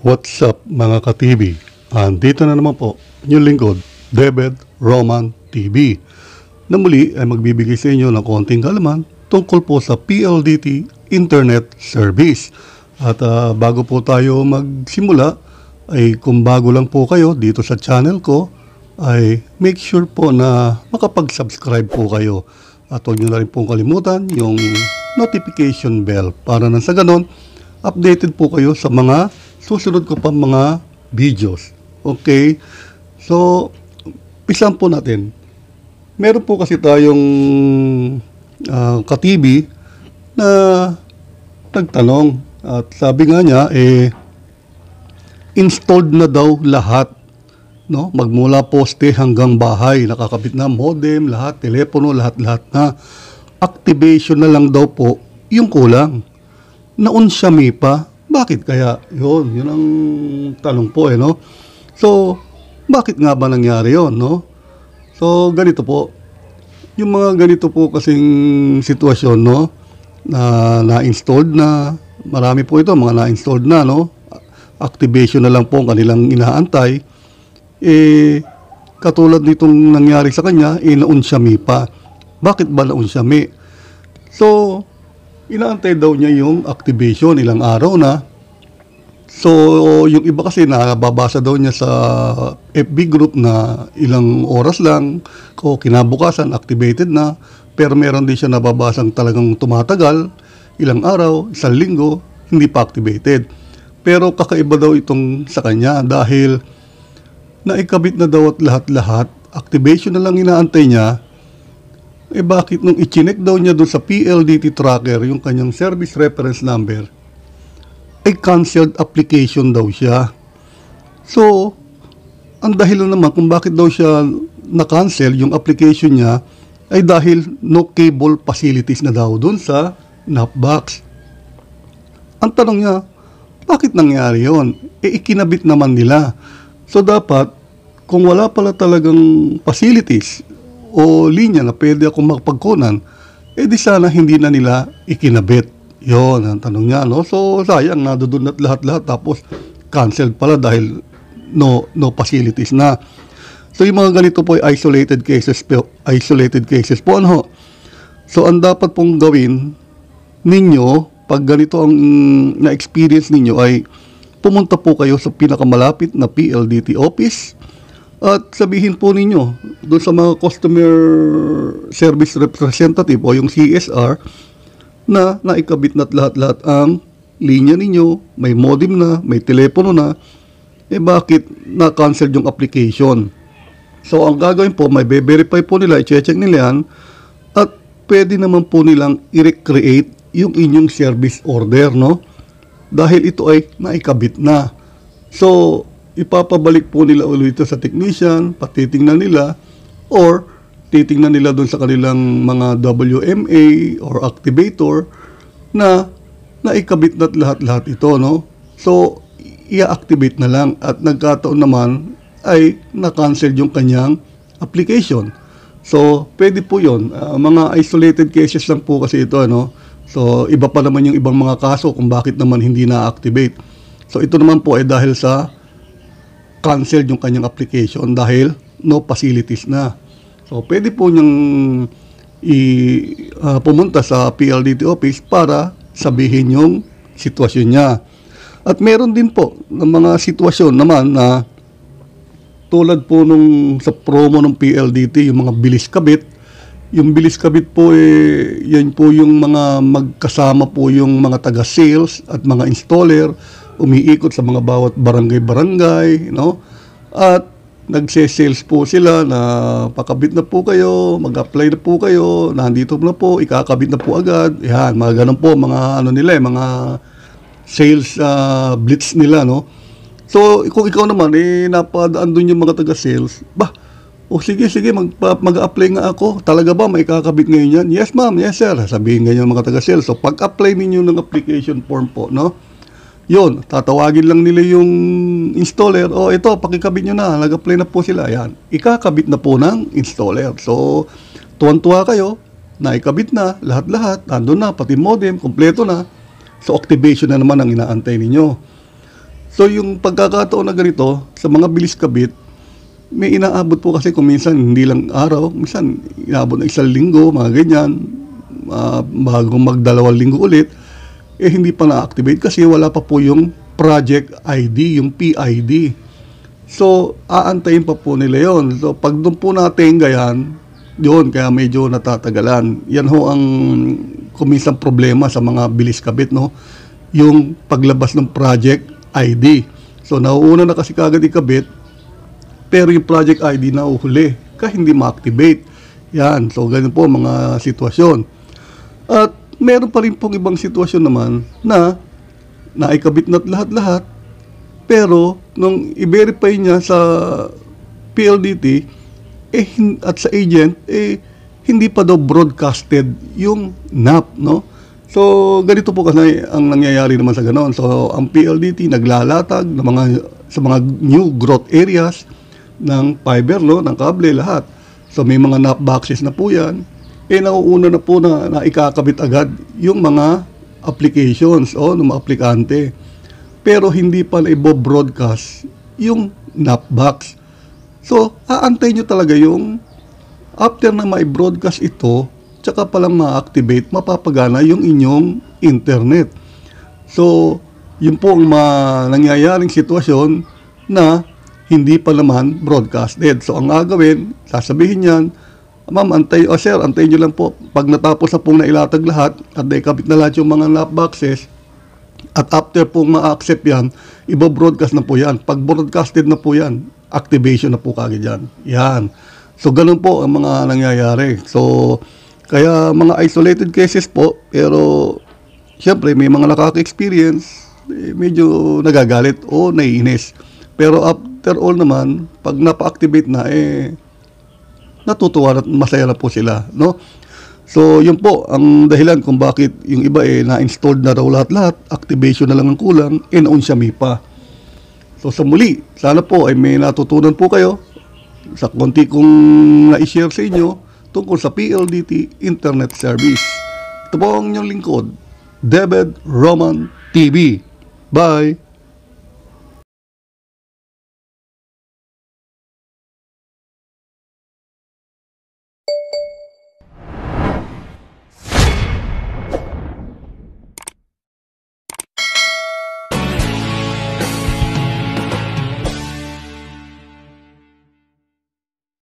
What's up mga ka-TV? Andito na naman po yung lingkod, David Roman TV, na muli ay magbibigay sa inyo ng konting kaalaman tungkol po sa PLDT Internet Service. At bago po tayo magsimula, ay kung bago lang po kayo dito sa channel ko, ay make sure po na makapag-subscribe po kayo. At huwag nyo na rin pong kalimutan yung notification bell para nang sa ganon, updated po kayo sa mga susunod ko pa mga videos. Okay? So, pisan po natin. Meron po kasi tayong ka-TV na nagtanong. At sabi nga niya, installed na daw lahat. No? Magmula poste hanggang bahay. Nakakabit na modem, lahat, telepono, lahat-lahat na. Activation na lang daw po yung kulang. Naunsyami pa. Bakit kaya? Yun ang tanong po no? So, bakit nga ba nangyari yun, no? So, ganito po. Yung mga ganito po kasing sitwasyon, no? Na-installed na. Marami po ito, mga na-installed na, no? Activation na lang po ang kanilang inaantay. Katulad nitong nangyari sa kanya, naunsyami pa. Bakit ba naunsyami? So, inaantay daw niya yung activation ilang araw na. So, yung iba kasi nababasa daw niya sa FB group na ilang oras lang, o kinabukasan activated na, pero meron din siya nababasang talagang tumatagal, ilang araw, isang linggo, hindi pa activated. Pero kakaiba daw itong sa kanya dahil naikabit na daw at lahat-lahat, activation na lang inaantay niya. Bakit nung i-chinek daw niya doon sa PLDT tracker, yung kanyang service reference number, ay canceled application daw siya. So, ang dahilan naman kung bakit daw siya na-cancel yung application niya ay dahil no cable facilities na daw doon sa NAPBox. Ang tanong niya, bakit nangyari yun? Ikinabit naman nila. So, dapat, kung wala pala talagang facilities o linya na pwede akong makapagkunan, di sana hindi na nila ikinabit. Yon ang tanong niya, no? So, sayang, nadudun at lahat-lahat, tapos canceled pala dahil no facilities na. So, yung mga ganito po ay isolated cases po, ano? So, ang dapat pong gawin ninyo, pag ganito ang na-experience ninyo, ay pumunta po kayo sa pinakamalapit na PLDT office, at sabihin po ninyo doon sa mga customer service representative o yung CSR na naikabit na't lahat-lahat ang linya ninyo, may modem na, may telepono na, bakit na-cancel yung application? So, ang gagawin po, may verify po nila, i-check nila yan, at pwede naman po nilang i-recreate yung inyong service order, no? Dahil ito ay naikabit na. So, ipapabalik po nila ulit ito sa technician, patitingnan nila, or titingnan nila doon sa kanilang mga WMA or activator na naikabit na't lahat-lahat ito, no? So, i-activate na lang at nagkataon naman ay na-cancel yung kanyang application. So, pwede po yun. Mga isolated cases lang po kasi ito, no? So, iba pa naman yung ibang mga kaso kung bakit naman hindi na-activate. So, ito naman po ay dahil sa cancel yung kanyang application dahil no facilities na. So, pwede po niyang pumunta sa PLDT office para sabihin yung sitwasyon niya. At meron din po ng mga sitwasyon naman na tulad po nung sa promo ng PLDT, yung mga bilis kabit. Yung bilis kabit po, yan po yung mga magkasama po yung mga taga-sales at mga installer, umiikot sa mga bawat barangay-barangay, no? At nagse-sales po sila na pakabit na po kayo, mag-apply na po kayo, nandito na po, ikakabit na po agad. Yan, mga ganun po, mga nila, mga sales blitz nila, no? So, kung ikaw naman, napadaan doon yung mga taga-sales, sige, mag-apply nga ako. Talaga ba, may kakabit ngayon yan? Yes, ma'am, yes, sir. Sabihin ganyan mga taga-sales. So, pag-apply ninyo ng application form po, no? Yun, tatawagin lang nila yung installer. Ito, pakikabit nyo na. Nag-apply na po sila. Yan. Ikakabit na po ng installer. So, tuwan-tuwa kayo. Naikabit na. Lahat-lahat. Nandun na. Pati modem. Kompleto na. So, activation na naman ang inaantay ninyo. So yung pagkakataon na ganito, sa mga bilis kabit, may inaabot po kasi kung minsan hindi lang araw, minsan inaabot na 1 linggo, mga ganyan, bago mag2 linggo ulit, hindi pa na-activate kasi wala pa po yung project ID, yung PID. So, aantayin pa po nila yon. So, pag doon po natin gayan, yun, kaya medyo natatagalan. Yan ho ang kuminsan problema sa mga bilis kabit, no? Yung paglabas ng project ID. So, nauuna na kasi kagad ikabit, pero yung project ID na uhuli, kaya hindi ma-activate. Yan, so ganun po mga sitwasyon. At meron pa rin pong ibang sitwasyon naman na naikabit na't lahat-lahat, pero nung i-verify niya sa PLDT at sa agent, hindi pa daw broadcasted yung NAP, no? So, ganito po kasi ang nangyayari naman sa ganoon. So, ang PLDT naglalatag sa mga new growth areas ng fiber, no, ng kable, lahat. So, may mga NAP boxes na po yan. Nauuna na po na ikakabit agad yung mga applications ng mga aplikante. Pero hindi pa na i-broadcast yung NAP box. So, aantay nyo talaga yung after na ma-broadcast ito, tsaka palang ma-activate, mapapagana yung inyong internet. So, yun po ang nangyayaring sitwasyon na hindi pa naman broadcasted. So, ang gagawin, sasabihin yan, ma'am, sir, antayin nyo lang po. Pag natapos na pong nailatag lahat at naikabit na lahat yung mga NAP boxes, at after pong ma-accept yan, iba-broadcast na po yan. Pag broadcasted na po yan, activation na po kagad yan. Yan. So, ganun po ang mga nangyayari. So, kaya mga isolated cases po, pero siyempre may mga nakaka-experience, medyo nagagalit o naiinis. Pero after all naman, pag napa-activate na, natutuwa at masaya na po sila, no? So, yun po ang dahilan kung bakit yung iba na-installed na raw lahat-lahat, activation na lang ang kulang, na-unsyami pa. So, sa muli, sana po ay may natutunan po kayo sa konti kong na-share sa inyo tungkol sa PLDT Internet Service. Ito po ang inyong lingkod, David Roman TV. Bye!